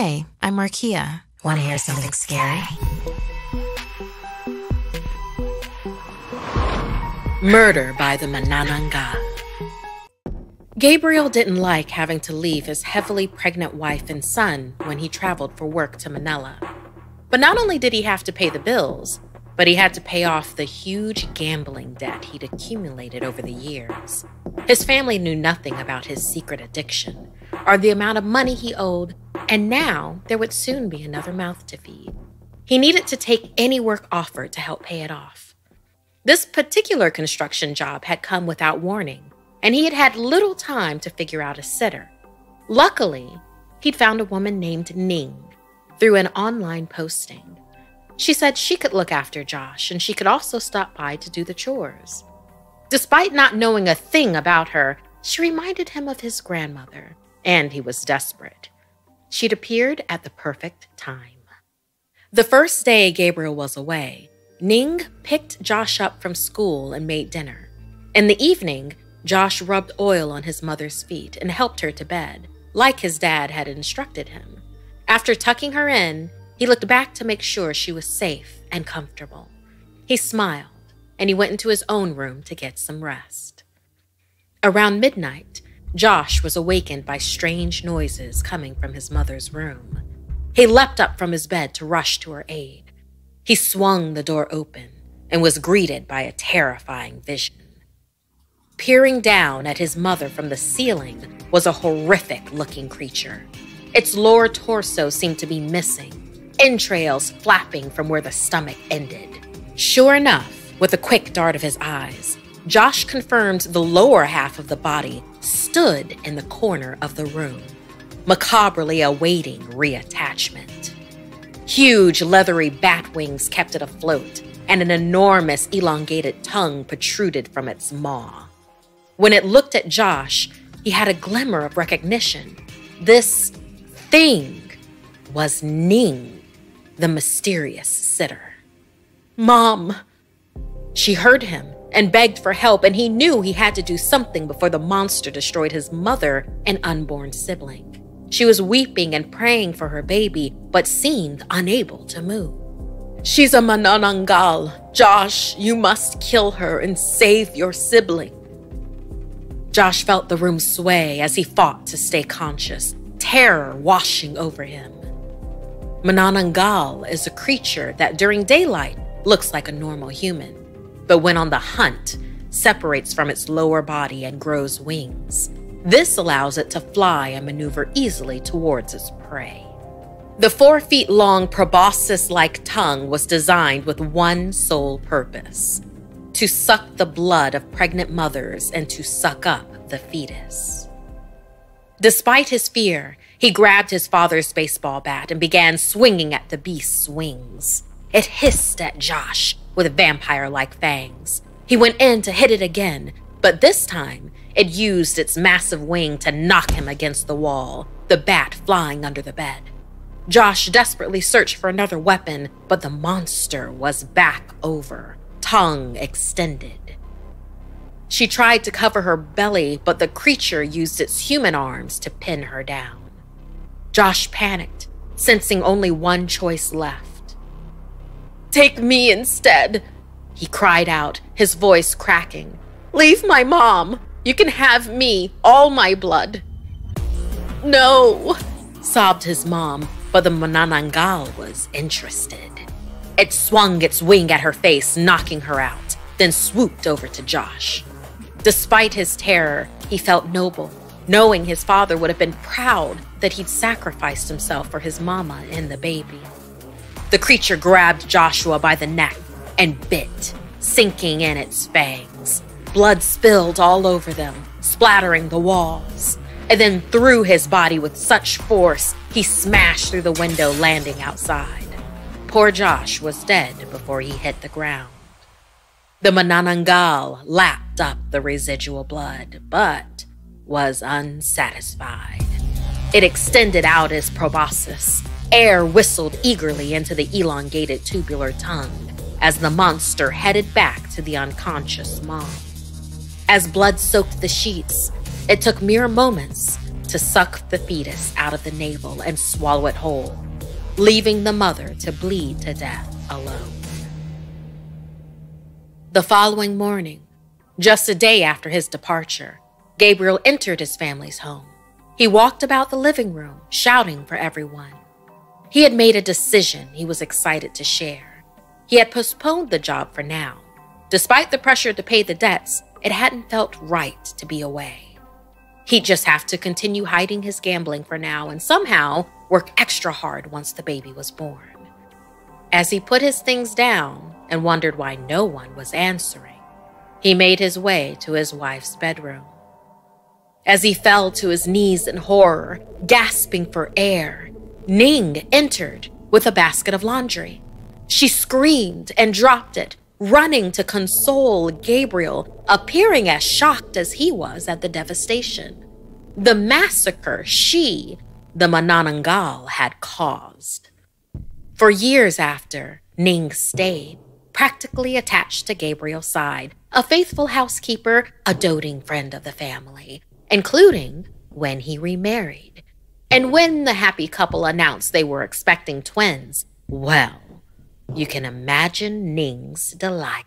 Hey, I'm Markia. Want to hear something scary? Murder by the Manananggal. Gabriel didn't like having to leave his heavily pregnant wife and son when he traveled for work to Manila. But not only did he have to pay the bills, but he had to pay off the huge gambling debt he'd accumulated over the years. His family knew nothing about his secret addiction or the amount of money he owed, and now there would soon be another mouth to feed. He needed to take any work offered to help pay it off. This particular construction job had come without warning, and he had had little time to figure out a sitter. Luckily, he'd found a woman named Ning through an online posting. She said she could look after Josh, and she could also stop by to do the chores. Despite not knowing a thing about her, she reminded him of his grandmother, and he was desperate. She'd appeared at the perfect time. The first day Gabriel was away, Ning picked Josh up from school and made dinner. In the evening, Josh rubbed oil on his mother's feet and helped her to bed, like his dad had instructed him. After tucking her in, he looked back to make sure she was safe and comfortable. He smiled, and he went into his own room to get some rest. Around midnight, Josh was awakened by strange noises coming from his mother's room. He leapt up from his bed to rush to her aid. He swung the door open and was greeted by a terrifying vision. Peering down at his mother from the ceiling was a horrific-looking creature. Its lower torso seemed to be missing, entrails flapping from where the stomach ended. Sure enough, with a quick dart of his eyes, Josh confirmed the lower half of the body stood in the corner of the room, macabrely awaiting reattachment. Huge leathery bat wings kept it afloat, and an enormous elongated tongue protruded from its maw. When it looked at Josh, he had a glimmer of recognition. This thing was Ning, the mysterious sitter. "Mom!" She heard him and begged for help, and he knew he had to do something before the monster destroyed his mother and unborn sibling. She was weeping and praying for her baby, but seemed unable to move. "She's a Manananggal. Josh, you must kill her and save your sibling." Josh felt the room sway as he fought to stay conscious, terror washing over him. Manananggal is a creature that during daylight looks like a normal human, but when on the hunt, separates from its lower body and grows wings. This allows it to fly and maneuver easily towards its prey. The 4-feet-long proboscis-like tongue was designed with one sole purpose: to suck the blood of pregnant mothers and to suck up the fetus. Despite his fear, he grabbed his father's baseball bat and began swinging at the beast's wings. It hissed at Josh with vampire-like fangs. He went in to hit it again, but this time it used its massive wing to knock him against the wall, the bat flying under the bed. Josh desperately searched for another weapon, but the monster was back over, tongue extended. She tried to cover her belly, but the creature used its human arms to pin her down. Josh panicked, sensing only one choice left. "Take me instead," he cried out, his voice cracking. "Leave my mom. You can have me, all my blood." "No," sobbed his mom, but the Manananggal was interested. It swung its wing at her face, knocking her out, then swooped over to Josh. Despite his terror, he felt noble, knowing his father would have been proud that he'd sacrificed himself for his mama and the baby. The creature grabbed Joshua by the neck and bit, sinking in its fangs. Blood spilled all over them, splattering the walls, and then threw his body with such force, he smashed through the window, landing outside. Poor Josh was dead before he hit the ground. The Manananggal lapped up the residual blood, but was unsatisfied. It extended out its proboscis. Air whistled eagerly into the elongated tubular tongue as the monster headed back to the unconscious mom. As blood soaked the sheets, it took mere moments to suck the fetus out of the navel and swallow it whole, leaving the mother to bleed to death alone. The following morning, just a day after his departure, Gabriel entered his family's home. He walked about the living room, shouting for everyone. He had made a decision he was excited to share. He had postponed the job for now. Despite the pressure to pay the debts, it hadn't felt right to be away. He'd just have to continue hiding his gambling for now and somehow work extra hard once the baby was born. As he put his things down and wondered why no one was answering, he made his way to his wife's bedroom. As he fell to his knees in horror, gasping for air, Ning entered with a basket of laundry. She screamed and dropped it, running to console Gabriel, appearing as shocked as he was at the devastation. The massacre she, the Manananggal, had caused. For years after, Ning stayed, practically attached to Gabriel's side, a faithful housekeeper, a doting friend of the family, including when he remarried. And when the happy couple announced they were expecting twins, well, you can imagine Ning's delight.